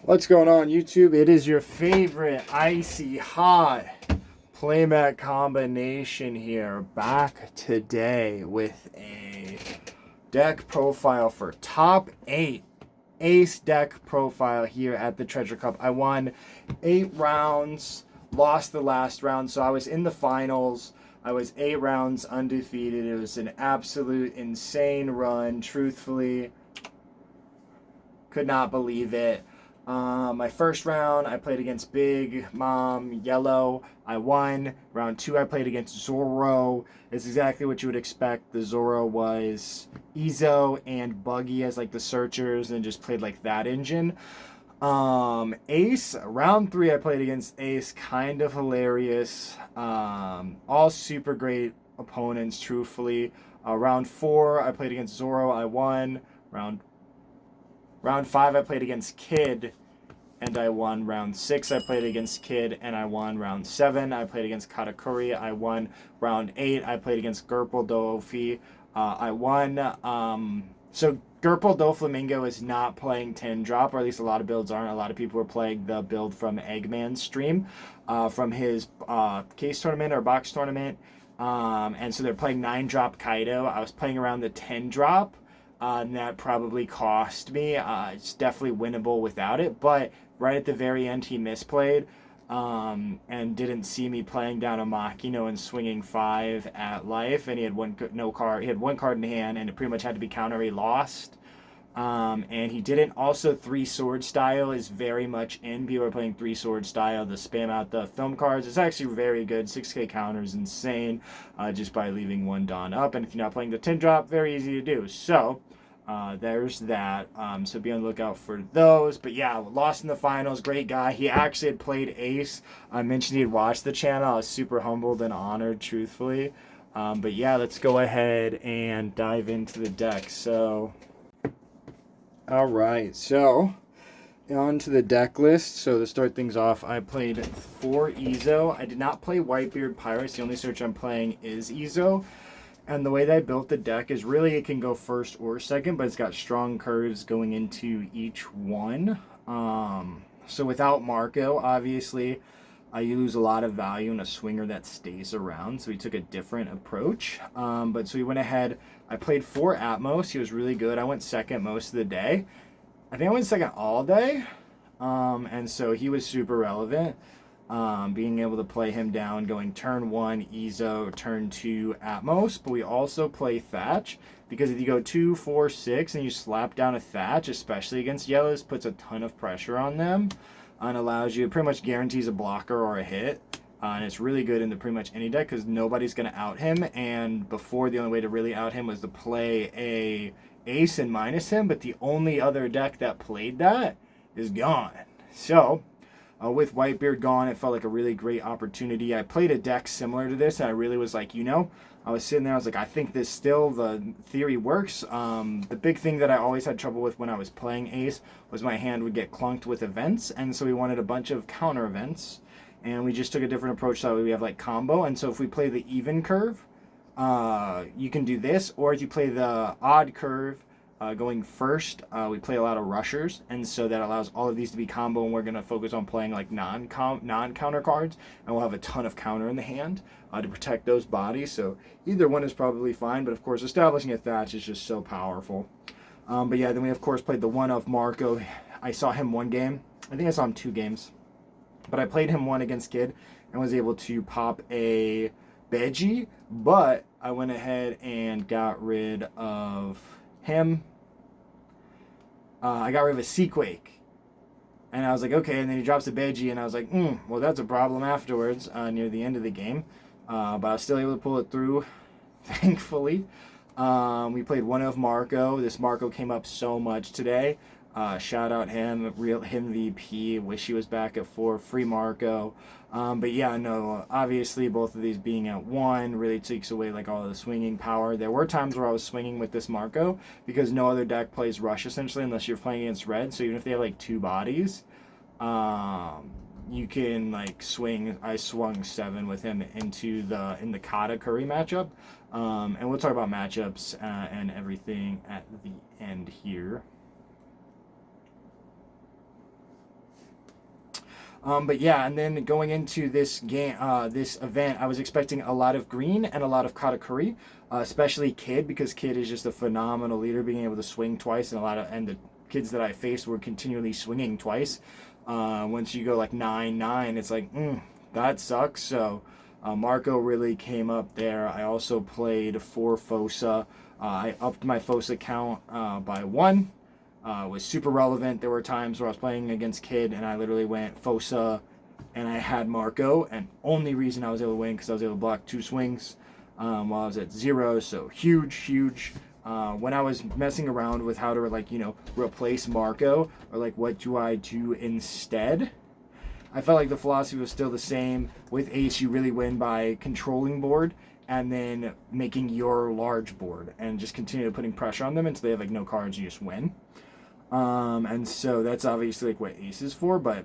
What's going on, YouTube? It is your favorite icy hot playmat combination here, back today with a deck profile for top 8 ace deck profile here at the Treasure Cup. I won 8 rounds, lost the last round, so I was in the finals. I was 8 rounds undefeated. It was an absolute insane run, truthfully. Could not believe it. My first round, I played against Big Mom Yellow. I won. Round 2, I played against Zorro. It's exactly what you would expect. The Zorro was Ezo and Buggy as like the searchers, and just played like that engine. Ace, round 3, I played against Ace. Kind of hilarious. All super great opponents, truthfully. Round 4, I played against Zorro. I won. Round 5, I played against Kid, and I won. Round 6, I played against Kid, and I won. Round 7, I played against Katakuri. I won. Round 8, I played against Gerpel Dofi. I won. So Gerpel Doflamingo is not playing 10 drop, or at least a lot of builds aren't. A lot of people are playing the build from Eggman's stream, from his case tournament or box tournament. And so they're playing 9 drop Kaido. I was playing around the 10 drop. And that probably cost me. It's definitely winnable without it, but right at the very end he misplayed, and didn't see me playing down a Makino and swinging 5 at life, and he had one card in hand, and it pretty much had to be counter. He lost. And he didn't. Also, 3 sword style is very much in. People are playing 3 sword style to spam out the film cards. It's actually very good. 6k counter is insane, just by leaving 1 Dawn up. And if you're not playing the 10 drop, very easy to do. So there's that. So be on the lookout for those. But yeah, lost in the finals. Great guy. He actually had played Ace. I mentioned he had watched the channel. I was super humbled and honored, truthfully. But yeah, let's go ahead and dive into the deck. Alright, so on to the deck list. So to start things off, I played 4 Ezo. I did not play Whitebeard Pirates. The only search I'm playing is Ezo. And the way that I built the deck is really it can go first or second, but it's got strong curves going into each one. So without Marco, obviously, you lose a lot of value in a swinger that stays around. So we took a different approach. But so we went ahead. I played 4 Atmos. He was really good. I went second most of the day. I think I went second all day. And so he was super relevant. Being able to play him down, going turn 1 Ezo, turn 2 Atmos. But we also play Thatch, because if you go 2, 4, 6 and you slap down a Thatch, especially against yellows, puts a ton of pressure on them and allows you, pretty much guarantees a blocker or a hit. And it's really good into pretty much any deck because nobody's going to out him. And before, the only way to really out him was to play a ace and minus him. But the only other deck that played that is gone. So with Whitebeard gone, it felt like a really great opportunity. I played a deck similar to this, and I really was like, I was sitting there, I was like, I think this still, the theory works. The big thing that I always had trouble with when I was playing Ace was my hand would get clunked with events, and so we wanted a bunch of counter events, and we just took a different approach so that we have like combo. And so if we play the even curve, you can do this, or if you play the odd curve, going first, we play a lot of rushers, and so that allows all of these to be combo, and we're going to focus on playing like non-counter cards, and we'll have a ton of counter in the hand to protect those bodies. So either one is probably fine, but of course establishing a Thatch is just so powerful. But yeah, then we of course played the one of Marco. I saw him 1 game. I think I saw him 2 games. But I played him 1 against Kid and was able to pop a Veggie, but I went ahead and got rid of him. I got rid of a Seaquake. And I was like, okay, and then he drops a Veggie, and I was like, well, that's a problem afterwards, near the end of the game. But I was still able to pull it through, thankfully. We played one of Marco. This Marco came up so much today. Shout out him, real him VP. Wish he was back at 4. Free Marco. But yeah, no, obviously both of these being at 1 really takes away like all of the swinging power. There were times where I was swinging with this Marco because no other deck plays rush essentially unless you're playing against red. So even if they have like 2 bodies, you can like swing. I swung 7 with him in the Kata Curry matchup. And we'll talk about matchups and everything at the end here. But yeah, and then going into this game, this event, I was expecting a lot of green and a lot of katakuri, especially Kid, because Kid is just a phenomenal leader, being able to swing twice, and the kids that I faced were continually swinging twice. Once you go like 9-9, it's like that sucks. So Marco really came up there. I also played 4 Fossa. I upped my Fossa count by 1. Was super relevant. There were times where I was playing against Kid and I literally went Fossa and I had Marco, and only reason I was able to win because I was able to block 2 swings while I was at 0. So huge. When I was messing around with how to replace Marco, or like what do I do instead, I felt like the philosophy was still the same. With Ace, you really win by controlling board and then making your large board and just continue putting pressure on them until they have like no cards, you just win. And so that's obviously like what Ace is for, but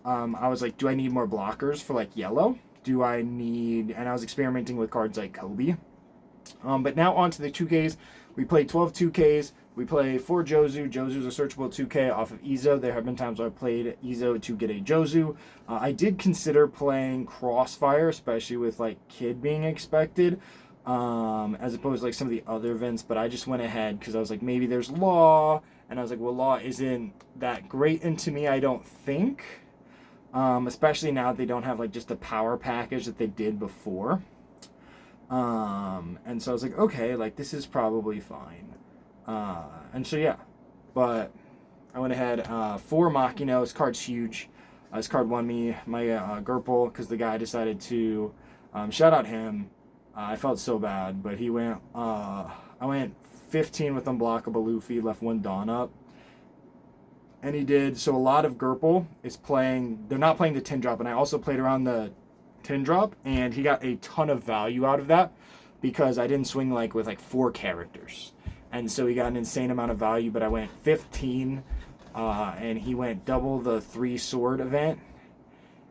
I was like, do I need more blockers for like yellow? And I was experimenting with cards like Kobe. But now on to the 2Ks. We play 12 2Ks. We play 4 Jozu. Jozu's a searchable 2K off of Izo. There have been times where I played Izo to get a Jozu. I did consider playing Crossfire, especially with like Kid being expected, as opposed to like some of the other events, but I just went ahead because I was like, maybe there's Law, and I was like, well, Law isn't that great into me, I don't think. Especially now that they don't have like just the power package that they did before. And so I was like, okay, like this is probably fine. And so yeah, but I went ahead, 4 Machino. This card's huge. This card won me my Gerpel because the guy decided to shout out him. I felt so bad, but he went. I went 15 with unblockable Luffy, left 1 Dawn up, and he did. So a lot of Gerpel is playing. They're not playing the 10 drop, and I also played around the 10 drop, and he got a ton of value out of that because I didn't swing like with like 4 characters, and so he got an insane amount of value. But I went 15, and he went double the 3 sword event,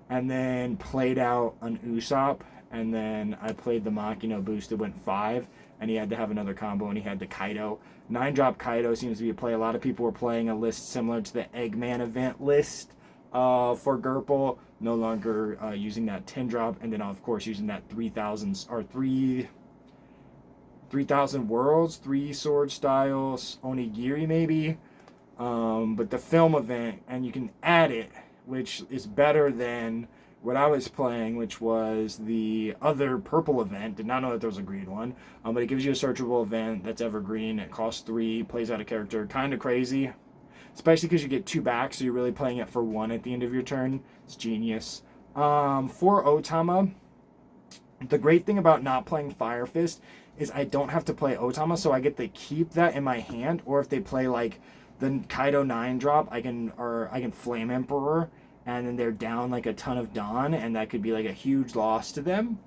and then played out an Usopp, and then I played the Machino boosted, went 5, and he had to have another combo, and he had the Kaido. 9 drop Kaido seems to be a play. A lot of people were playing a list similar to the Eggman event list for Gerpel, no longer using that 10 drop, and then of course using that 3,000 or 3,000 worlds, 3 sword styles, onigiri maybe. But the film event, and you can add it, which is better than what I was playing, which was the other purple event. Did not know that there was a green one, but it gives you a searchable event that's evergreen. It costs 3, plays out a character, kind of crazy, especially because you get 2 back, so you're really playing it for 1 at the end of your turn. It's genius. For Otama, the great thing about not playing Fire Fist is I don't have to play Otama, so I get to keep that in my hand, or if they play like the Kaido 9 drop, I can Flame Emperor, and then they're down like a ton of Dawn, and that could be like a huge loss to them.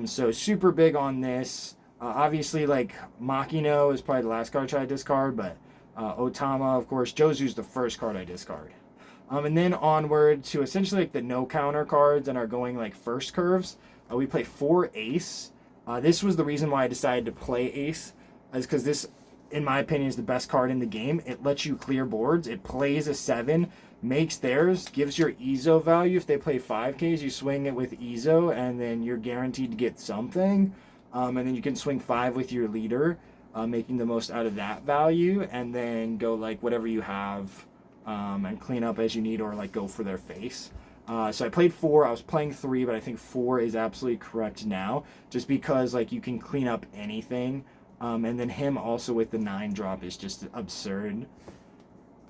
So super big on this. Obviously, like Machino is probably the last card I try to discard, but Otama, of course. Jozu's the first card I discard. And then onward to essentially like the no counter cards and are going like first curves. We play 4 Ace. This was the reason why I decided to play Ace, is because this, in my opinion, is the best card in the game. It lets you clear boards. It plays a 7, makes theirs, gives your Izo value. If they play 5Ks, you swing it with Izo, and then you're guaranteed to get something. And then you can swing 5 with your leader, making the most out of that value, and then go like whatever you have and clean up as you need, or like go for their face. So I played 4. I was playing 3, but I think 4 is absolutely correct now, just because like you can clean up anything. And then him also with the 9 drop is just absurd.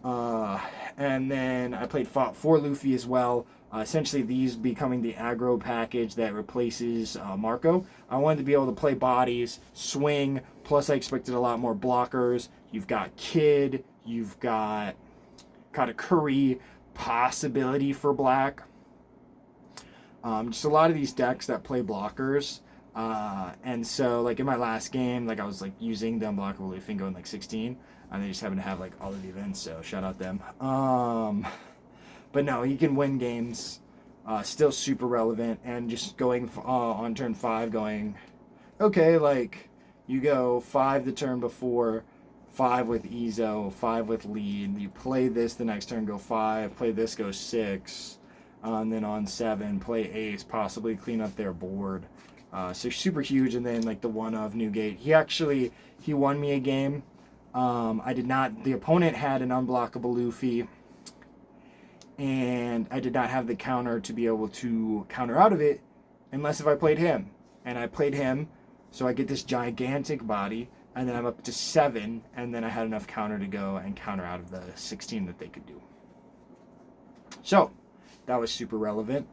And then I played 4 Luffy as well. Essentially these becoming the aggro package that replaces Marco. I wanted to be able to play bodies, swing, plus I expected a lot more blockers. You've got Kid, you've got Katakuri, possibility for black. Just a lot of these decks that play blockers. And so like in my last game, like I was like using the unblockable Luffy and going like 16, and they just happen to have like all of the events, so shout out them. But no, he can win games, still super relevant, and just going on turn 5 going, okay, like you go 5 the turn before, 5 with Izo, 5 with lead, you play this the next turn, go 5, play this, go 6. And then on 7, play ace, possibly clean up their board. So super huge. And then like the one of Newgate, he won me a game. I did not. The opponent had an unblockable Luffy, and I did not have the counter to be able to counter out of it, unless if I played him. And I played him, so I get this gigantic body, and then I'm up to 7, and then I had enough counter to go and counter out of the 16 that they could do. So that was super relevant.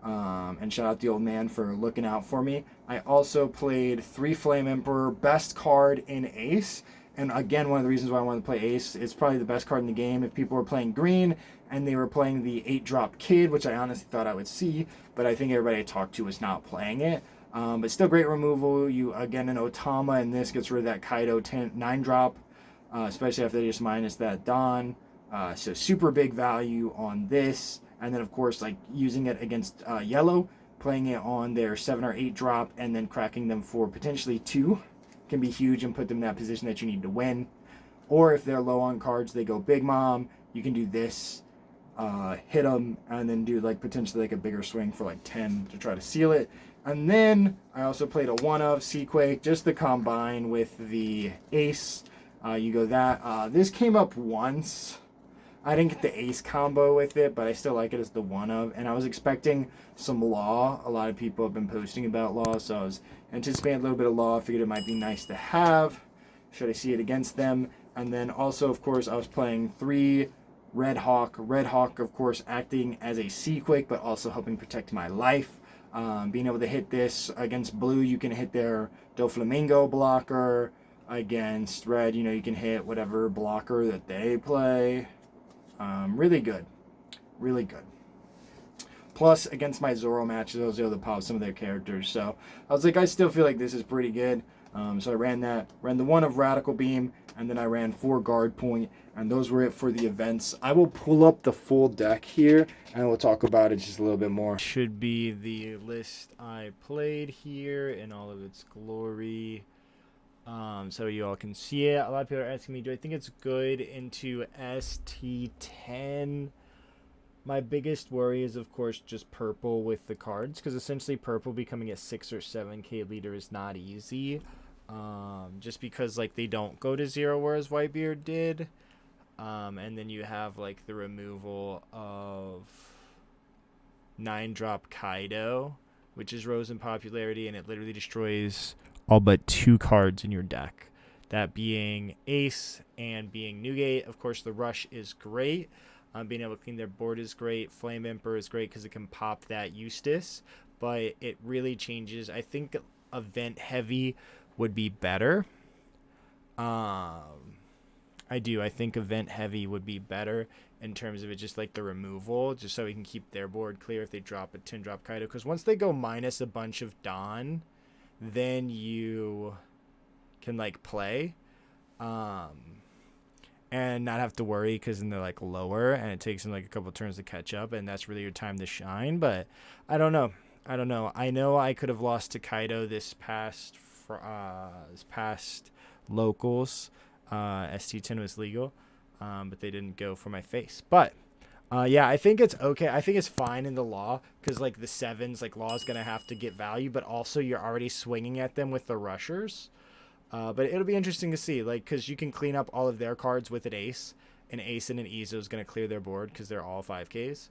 And shout out the old man for looking out for me. I also played 3 Flame Emperor, best card in Ace. And again, one of the reasons why I wanted to play Ace, it's probably the best card in the game. If people were playing green and they were playing the 8-drop Kid, which I honestly thought I would see, but I think everybody I talked to was not playing it. But still great removal. You, again, an Otama, and this gets rid of that Kaido 9-drop, especially after they just minus that Dawn. So super big value on this. And then, of course, like using it against yellow, playing it on their 7 or 8 drop, and then cracking them for potentially 2 can be huge and put them in that position that you need to win. Or if they're low on cards, they go Big Mom. You can do this, hit them, and then do like potentially like a bigger swing for like 10 to try to seal it. And then I also played a 1 of Seaquake, just to combine with the Ace. You go that. This came up once. I didn't get the Ace combo with it, but I still like it as the 1 of. And I was expecting some Law. A lot of people have been posting about Law, so I was anticipating a little bit of Law. I figured it might be nice to have, should I see it against them. And then also, of course, I was playing 3 Red Hawk. Red Hawk, of course, acting as a Seaquake, but also helping protect my life. Being able to hit this against blue, you can hit their Doflamingo blocker. Against red, you can hit whatever blocker that they play. Really good. Really good. Plus, against my Zoro matches, I was able to pop some of their characters. So, I was like, I still feel like this is pretty good. So I ran that. Ran the 1 of Radical Beam, and then I ran 4 Guard Point, and those were it for the events. I will pull up the full deck here, and we'll talk about it just a little bit more. Should be the list I played here in all of its glory. So you all can see it. A lot of people are asking me, do I think it's good into ST10? My biggest worry is, of course, just purple with the cards, because essentially purple becoming a 6 or 7k leader is not easy. Just because like they don't go to 0, whereas Whitebeard did. And then you have like the removal of 9-drop Kaido, which is rose in popularity, and it literally destroys all but 2 cards in your deck. That being Ace and being Newgate. Of course, the Rush is great. Being able to clean their board is great. Flame Emperor is great because it can pop that Eustace. But it really changes. I think event heavy would be better. I think event heavy would be better in terms of it, just like the removal, just so we can keep their board clear if they drop a 10-drop Kaido. Because once they go minus a bunch of Dawn, then you can like play and not have to worry, because then they're like lower and it takes them like a couple turns to catch up, and that's really your time to shine. But I don't know. I know I could have lost to Kaido this past locals. ST10 was legal, but they didn't go for my face. But yeah, I think it's okay. I think it's fine in the Law, because like the 7s, like Law is gonna have to get value, but also you're already swinging at them with the rushers. But it'll be interesting to see, like, because you can clean up all of their cards with an Ace. An Ace and an Ezo is gonna clear their board because they're all 5Ks.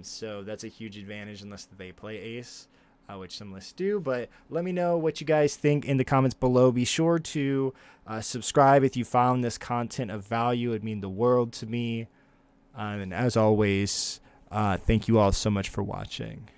So that's a huge advantage unless they play Ace, which some lists do. But let me know what you guys think in the comments below. Be sure to subscribe if you found this content of value. It'd mean the world to me. And as always, thank you all so much for watching.